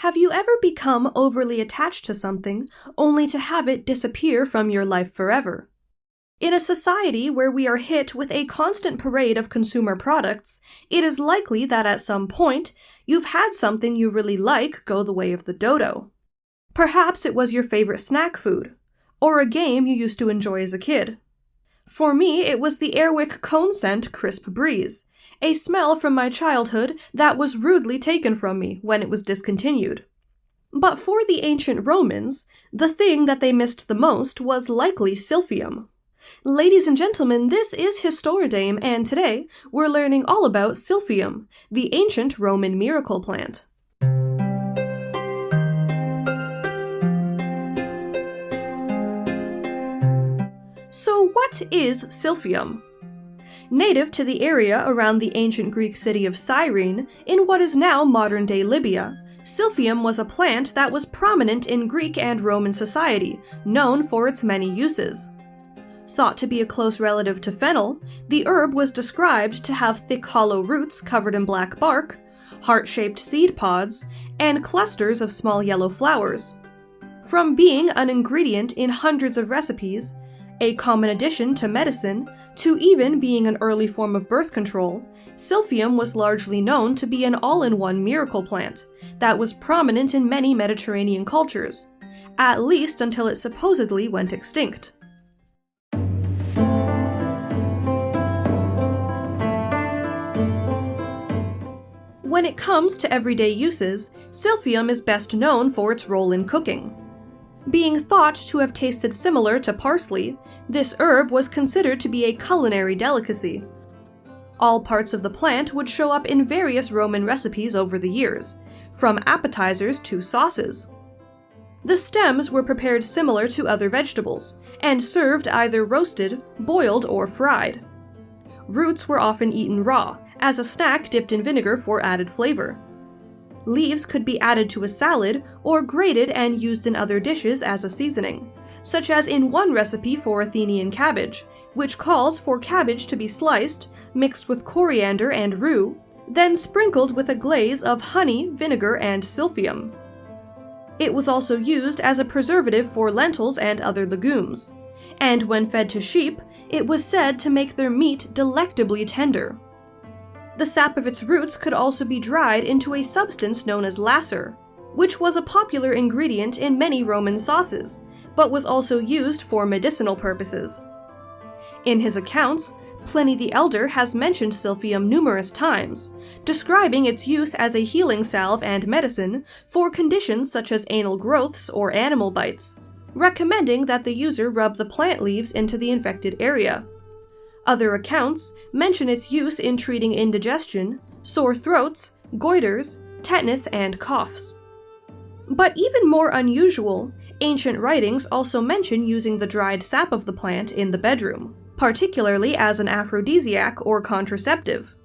Have you ever become overly attached to something only to have it disappear from your life forever? In a society where we are hit with a constant parade of consumer products, it is likely that at some point, you've had something you really like go the way of the dodo. Perhaps it was your favorite snack food, or a game you used to enjoy as a kid. For me, it was the Airwick cone scent Crisp Breeze, a smell from my childhood that was rudely taken from me when it was discontinued. But for the ancient Romans, the thing that they missed the most was likely Silphium. Ladies and gentlemen, this is Historidame, and today we're learning all about Silphium, the ancient Roman miracle plant. So what is Silphium? Native to the area around the ancient Greek city of Cyrene, in what is now modern-day Libya, Silphium was a plant that was prominent in Greek and Roman society, known for its many uses. Thought to be a close relative to fennel, the herb was described to have thick hollow roots covered in black bark, heart-shaped seed pods, and clusters of small yellow flowers. From being an ingredient in hundreds of recipes, a common addition to medicine, to even being an early form of birth control, Silphium was largely known to be an all-in-one miracle plant that was prominent in many Mediterranean cultures, at least until it supposedly went extinct. When it comes to everyday uses, Silphium is best known for its role in cooking. Being thought to have tasted similar to parsley, this herb was considered to be a culinary delicacy. All parts of the plant would show up in various Roman recipes over the years, from appetizers to sauces. The stems were prepared similar to other vegetables, and served either roasted, boiled, or fried. Roots were often eaten raw, as a snack dipped in vinegar for added flavor. Leaves could be added to a salad or grated and used in other dishes as a seasoning, such as in one recipe for Athenian cabbage, which calls for cabbage to be sliced, mixed with coriander and rue, then sprinkled with a glaze of honey, vinegar, and Silphium. It was also used as a preservative for lentils and other legumes, and when fed to sheep, it was said to make their meat delectably tender. The sap of its roots could also be dried into a substance known as lacer, which was a popular ingredient in many Roman sauces, but was also used for medicinal purposes. In his accounts, Pliny the Elder has mentioned Silphium numerous times, describing its use as a healing salve and medicine for conditions such as anal growths or animal bites, recommending that the user rub the plant leaves into the infected area. Other accounts mention its use in treating indigestion, sore throats, goiters, tetanus, and coughs. But even more unusual, ancient writings also mention using the dried sap of the plant in the bedroom, particularly as an aphrodisiac or contraceptive.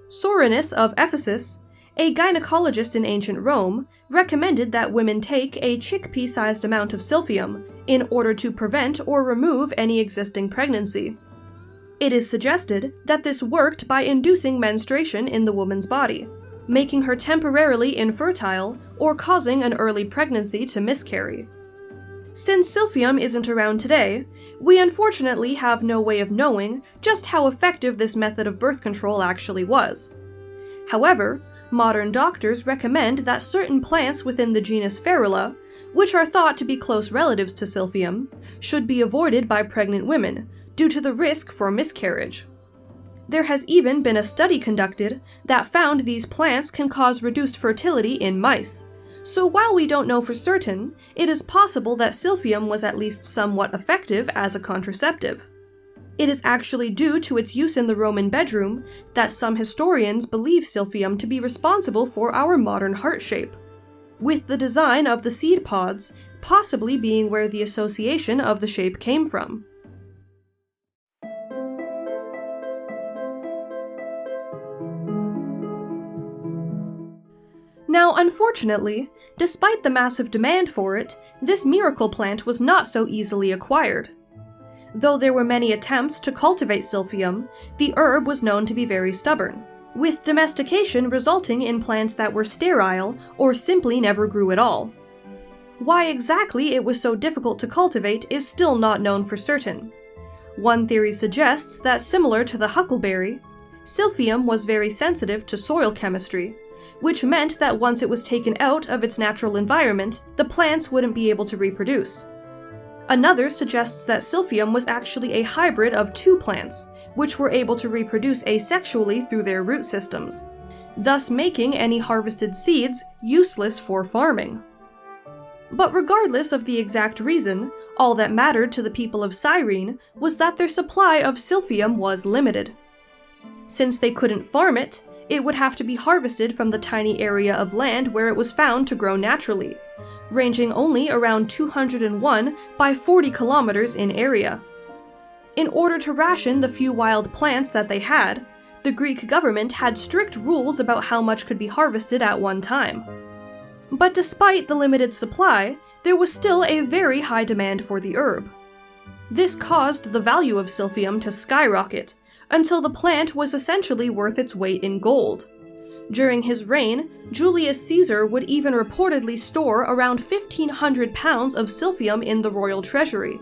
Soranus of Ephesus, a gynecologist in ancient Rome, recommended that women take a chickpea-sized amount of Silphium in order to prevent or remove any existing pregnancy. It is suggested that this worked by inducing menstruation in the woman's body, making her temporarily infertile or causing an early pregnancy to miscarry. Since Silphium isn't around today, we unfortunately have no way of knowing just how effective this method of birth control actually was. However, modern doctors recommend that certain plants within the genus Ferula, which are thought to be close relatives to Silphium, should be avoided by pregnant women, due to the risk for miscarriage. There has even been a study conducted that found these plants can cause reduced fertility in mice. So while we don't know for certain, it is possible that Silphium was at least somewhat effective as a contraceptive. It is actually due to its use in the Roman bedroom that some historians believe Silphium to be responsible for our modern heart shape, with the design of the seed pods possibly being where the association of the shape came from. Now, unfortunately, despite the massive demand for it, this miracle plant was not so easily acquired. Though there were many attempts to cultivate Silphium, the herb was known to be very stubborn, with domestication resulting in plants that were sterile or simply never grew at all. Why exactly it was so difficult to cultivate is still not known for certain. One theory suggests that, similar to the huckleberry, Silphium was very sensitive to soil chemistry, which meant that once it was taken out of its natural environment, the plants wouldn't be able to reproduce. Another suggests that Silphium was actually a hybrid of two plants, which were able to reproduce asexually through their root systems, thus making any harvested seeds useless for farming. But regardless of the exact reason, all that mattered to the people of Cyrene was that their supply of Silphium was limited. Since they couldn't farm it, it would have to be harvested from the tiny area of land where it was found to grow naturally, ranging only around 201 by 40 kilometers in area. In order to ration the few wild plants that they had, the Greek government had strict rules about how much could be harvested at one time. But despite the limited supply, there was still a very high demand for the herb. This caused the value of Silphium to skyrocket, until the plant was essentially worth its weight in gold. During his reign, Julius Caesar would even reportedly store around 1,500 pounds of Silphium in the royal treasury.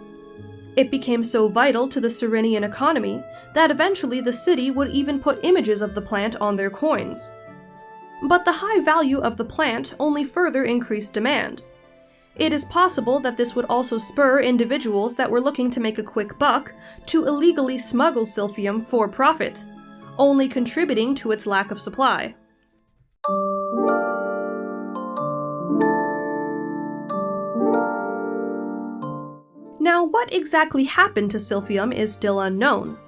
It became so vital to the Cyrenian economy that eventually the city would even put images of the plant on their coins. But the high value of the plant only further increased demand. It is possible that this would also spur individuals that were looking to make a quick buck to illegally smuggle Silphium for profit, only contributing to its lack of supply. Now, what exactly happened to Silphium is still unknown.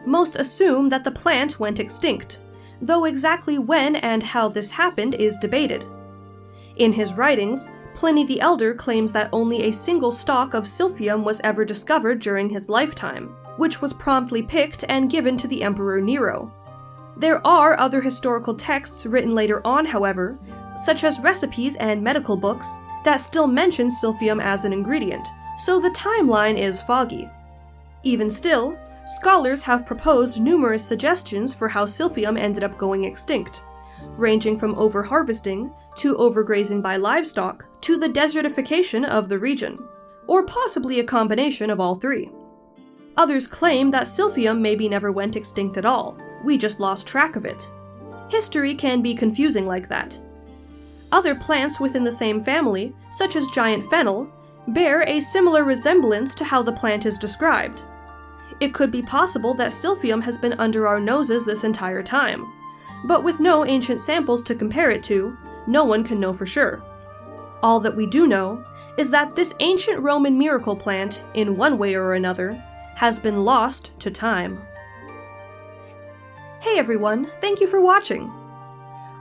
Most assume that the plant went extinct, though exactly when and how this happened is debated. In his writings, Pliny the Elder claims that only a single stalk of Silphium was ever discovered during his lifetime, which was promptly picked and given to the Emperor Nero. There are other historical texts written later on, however, such as recipes and medical books, that still mention Silphium as an ingredient, so the timeline is foggy. Even still, scholars have proposed numerous suggestions for how Silphium ended up going extinct, ranging from overharvesting, to overgrazing by livestock, to the desertification of the region, or possibly a combination of all three. Others claim that Silphium maybe never went extinct at all, we just lost track of it. History can be confusing like that. Other plants within the same family, such as giant fennel, bear a similar resemblance to how the plant is described. It could be possible that Silphium has been under our noses this entire time, but with no ancient samples to compare it to, no one can know for sure. All that we do know is that this ancient Roman miracle plant, in one way or another, has been lost to time. Hey everyone, thank you for watching!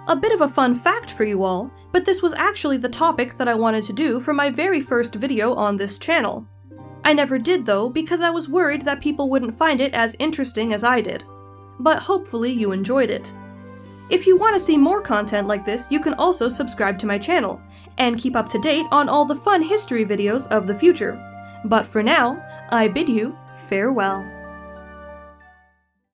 A bit of a fun fact for you all, but this was actually the topic that I wanted to do for my very first video on this channel. I never did though because I was worried that people wouldn't find it as interesting as I did. But hopefully you enjoyed it. If you want to see more content like this, you can also subscribe to my channel, and keep up to date on all the fun history videos of the future. But for now, I bid you farewell.